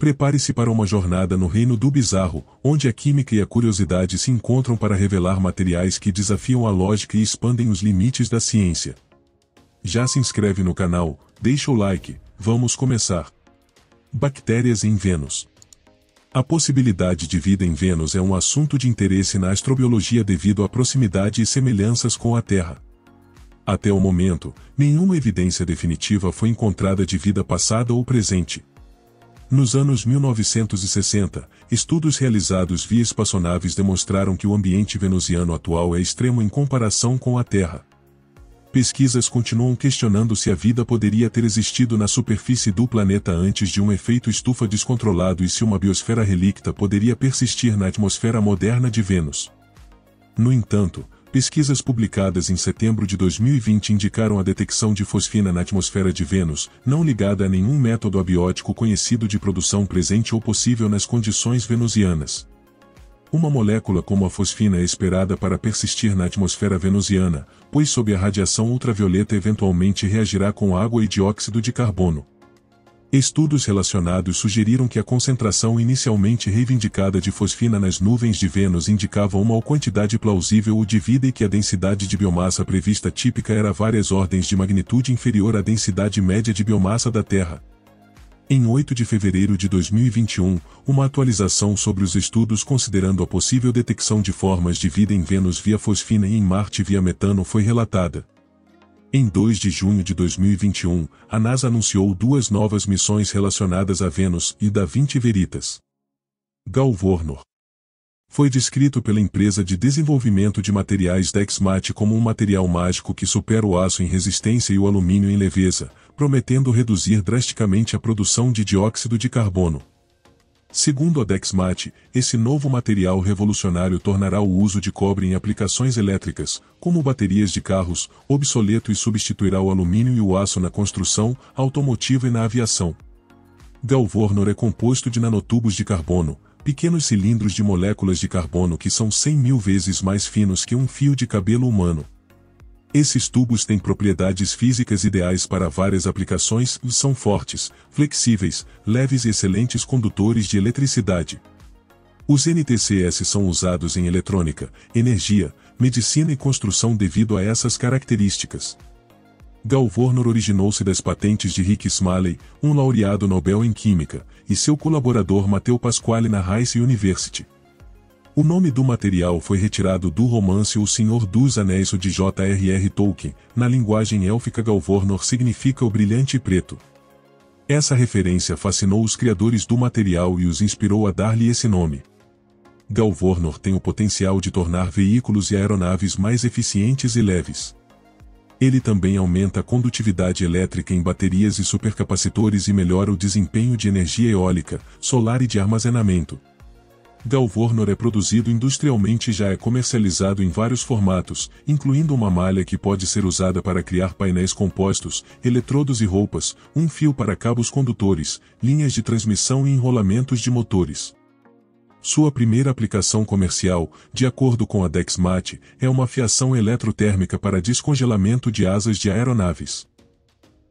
Prepare-se para uma jornada no reino do bizarro, onde a química e a curiosidade se encontram para revelar materiais que desafiam a lógica e expandem os limites da ciência. Já se inscreve no canal, deixa o like, vamos começar. Bactérias em Vênus. A possibilidade de vida em Vênus é um assunto de interesse na astrobiologia devido à proximidade e semelhanças com a Terra. Até o momento, nenhuma evidência definitiva foi encontrada de vida passada ou presente. Nos anos 1960, estudos realizados via espaçonaves demonstraram que o ambiente venusiano atual é extremo em comparação com a Terra. Pesquisas continuam questionando se a vida poderia ter existido na superfície do planeta antes de um efeito estufa descontrolado e se uma biosfera relicta poderia persistir na atmosfera moderna de Vênus. No entanto, pesquisas publicadas em setembro de 2020 indicaram a detecção de fosfina na atmosfera de Vênus, não ligada a nenhum método abiótico conhecido de produção presente ou possível nas condições venusianas. Uma molécula como a fosfina é esperada para persistir na atmosfera venusiana, pois sob a radiação ultravioleta eventualmente reagirá com água e dióxido de carbono. Estudos relacionados sugeriram que a concentração inicialmente reivindicada de fosfina nas nuvens de Vênus indicava uma quantidade plausível de vida e que a densidade de biomassa prevista típica era várias ordens de magnitude inferior à densidade média de biomassa da Terra. Em 8 de fevereiro de 2021, uma atualização sobre os estudos considerando a possível detecção de formas de vida em Vênus via fosfina e em Marte via metano foi relatada. Em 2 de junho de 2021, a NASA anunciou 2 novas missões relacionadas a Vênus e Da Vinci Veritas. Galvornor foi descrito pela empresa de desenvolvimento de materiais Dexmat como um material mágico que supera o aço em resistência e o alumínio em leveza, prometendo reduzir drasticamente a produção de dióxido de carbono. Segundo a Dexmat, esse novo material revolucionário tornará o uso de cobre em aplicações elétricas, como baterias de carros, obsoleto e substituirá o alumínio e o aço na construção, automotiva e na aviação. Galvornor é composto de nanotubos de carbono, pequenos cilindros de moléculas de carbono que são 100.000 vezes mais finos que um fio de cabelo humano. Esses tubos têm propriedades físicas ideais para várias aplicações e são fortes, flexíveis, leves e excelentes condutores de eletricidade. Os NTCS são usados em eletrônica, energia, medicina e construção devido a essas características. Galvornor originou-se das patentes de Rick Smalley, um laureado Nobel em Química, e seu colaborador Matteo Pasquale na Rice University. O nome do material foi retirado do romance O Senhor dos Anéis de J.R.R. Tolkien. Na linguagem élfica, Galvornor significa o brilhante preto. Essa referência fascinou os criadores do material e os inspirou a dar-lhe esse nome. Galvornor tem o potencial de tornar veículos e aeronaves mais eficientes e leves. Ele também aumenta a condutividade elétrica em baterias e supercapacitores e melhora o desempenho de energia eólica, solar e de armazenamento. Galvornor é produzido industrialmente e já é comercializado em vários formatos, incluindo uma malha que pode ser usada para criar painéis compostos, eletrodos e roupas, um fio para cabos condutores, linhas de transmissão e enrolamentos de motores. Sua primeira aplicação comercial, de acordo com a Dexmat, é uma fiação eletrotérmica para descongelamento de asas de aeronaves.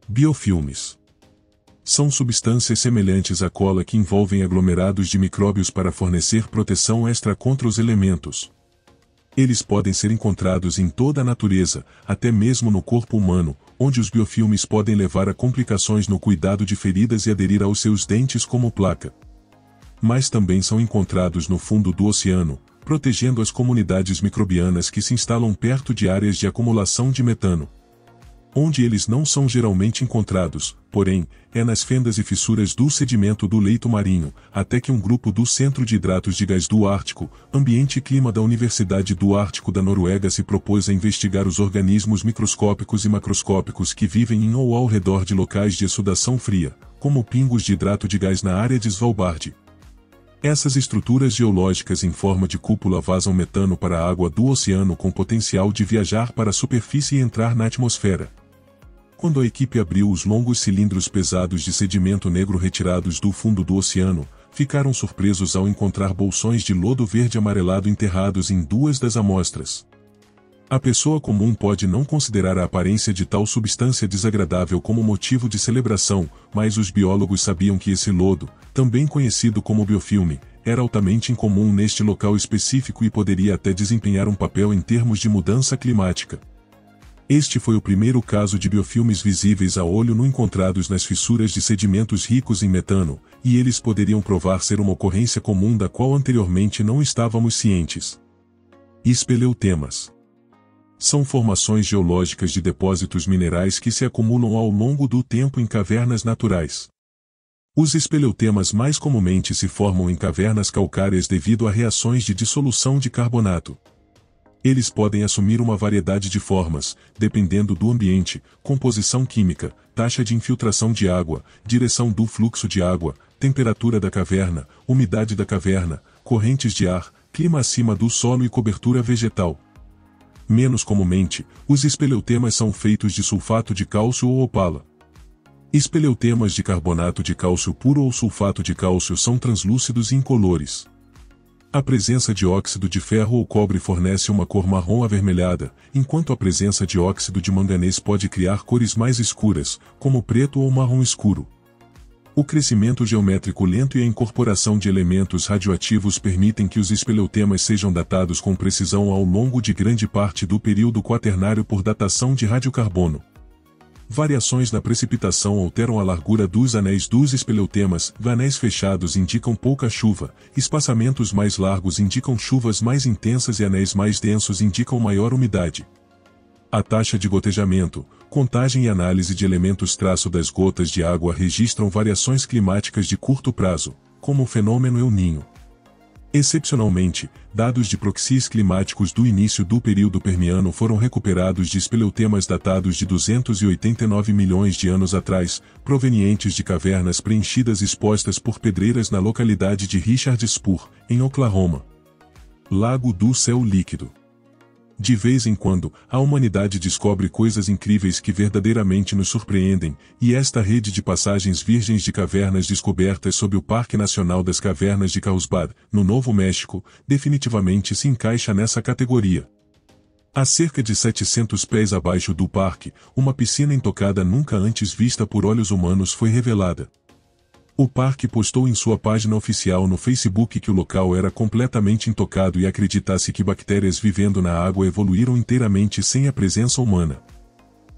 Biofilmes são substâncias semelhantes à cola que envolvem aglomerados de micróbios para fornecer proteção extra contra os elementos. Eles podem ser encontrados em toda a natureza, até mesmo no corpo humano, onde os biofilmes podem levar a complicações no cuidado de feridas e aderir aos seus dentes como placa. Mas também são encontrados no fundo do oceano, protegendo as comunidades microbianas que se instalam perto de áreas de acumulação de metano. Onde eles não são geralmente encontrados, porém, é nas fendas e fissuras do sedimento do leito marinho, até que um grupo do Centro de Hidratos de Gás do Ártico, Ambiente e Clima da Universidade do Ártico da Noruega se propôs a investigar os organismos microscópicos e macroscópicos que vivem em ou ao redor de locais de exudação fria, como pingos de hidrato de gás na área de Svalbard. Essas estruturas geológicas em forma de cúpula vazam metano para a água do oceano com potencial de viajar para a superfície e entrar na atmosfera. Quando a equipe abriu os longos cilindros pesados de sedimento negro retirados do fundo do oceano, ficaram surpresos ao encontrar bolsões de lodo verde amarelado enterrados em 2 das amostras. A pessoa comum pode não considerar a aparência de tal substância desagradável como motivo de celebração, mas os biólogos sabiam que esse lodo, também conhecido como biofilme, era altamente incomum neste local específico e poderia até desempenhar um papel em termos de mudança climática. Este foi o primeiro caso de biofilmes visíveis a olho nu encontrados nas fissuras de sedimentos ricos em metano, e eles poderiam provar ser uma ocorrência comum da qual anteriormente não estávamos cientes. Espeleotemas são formações geológicas de depósitos minerais que se acumulam ao longo do tempo em cavernas naturais. Os espeleotemas mais comumente se formam em cavernas calcárias devido a reações de dissolução de carbonato. Eles podem assumir uma variedade de formas, dependendo do ambiente, composição química, taxa de infiltração de água, direção do fluxo de água, temperatura da caverna, umidade da caverna, correntes de ar, clima acima do solo e cobertura vegetal. Menos comumente, os espeleotemas são feitos de sulfato de cálcio ou opala. Espeleotemas de carbonato de cálcio puro ou sulfato de cálcio são translúcidos e incolores. A presença de óxido de ferro ou cobre fornece uma cor marrom avermelhada, enquanto a presença de óxido de manganês pode criar cores mais escuras, como preto ou marrom escuro. O crescimento geométrico lento e a incorporação de elementos radioativos permitem que os espeleotemas sejam datados com precisão ao longo de grande parte do período quaternário por datação de radiocarbono. Variações na precipitação alteram a largura dos anéis dos espeleotemas. Anéis fechados indicam pouca chuva, espaçamentos mais largos indicam chuvas mais intensas e anéis mais densos indicam maior umidade. A taxa de gotejamento, contagem e análise de elementos traço das gotas de água registram variações climáticas de curto prazo, como o fenômeno El Niño. Excepcionalmente, dados de proxies climáticos do início do período Permiano foram recuperados de espeleotemas datados de 289 milhões de anos atrás, provenientes de cavernas preenchidas expostas por pedreiras na localidade de Richard Spur, em Oklahoma. Lago do Céu Líquido. De vez em quando, a humanidade descobre coisas incríveis que verdadeiramente nos surpreendem, e esta rede de passagens virgens de cavernas descobertas sob o Parque Nacional das Cavernas de Carlsbad, no Novo México, definitivamente se encaixa nessa categoria. A cerca de 700 pés abaixo do parque, uma piscina intocada nunca antes vista por olhos humanos foi revelada. O parque postou em sua página oficial no Facebook que o local era completamente intocado e acredita-se que bactérias vivendo na água evoluíram inteiramente sem a presença humana.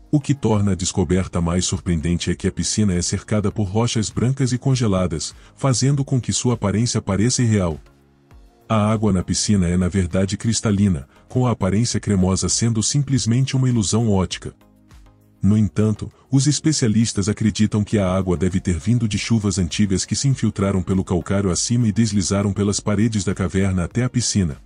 O que torna a descoberta mais surpreendente é que a piscina é cercada por rochas brancas e congeladas, fazendo com que sua aparência pareça irreal. A água na piscina é na verdade cristalina, com a aparência cremosa sendo simplesmente uma ilusão óptica. No entanto, os especialistas acreditam que a água deve ter vindo de chuvas antigas que se infiltraram pelo calcário acima e deslizaram pelas paredes da caverna até a piscina.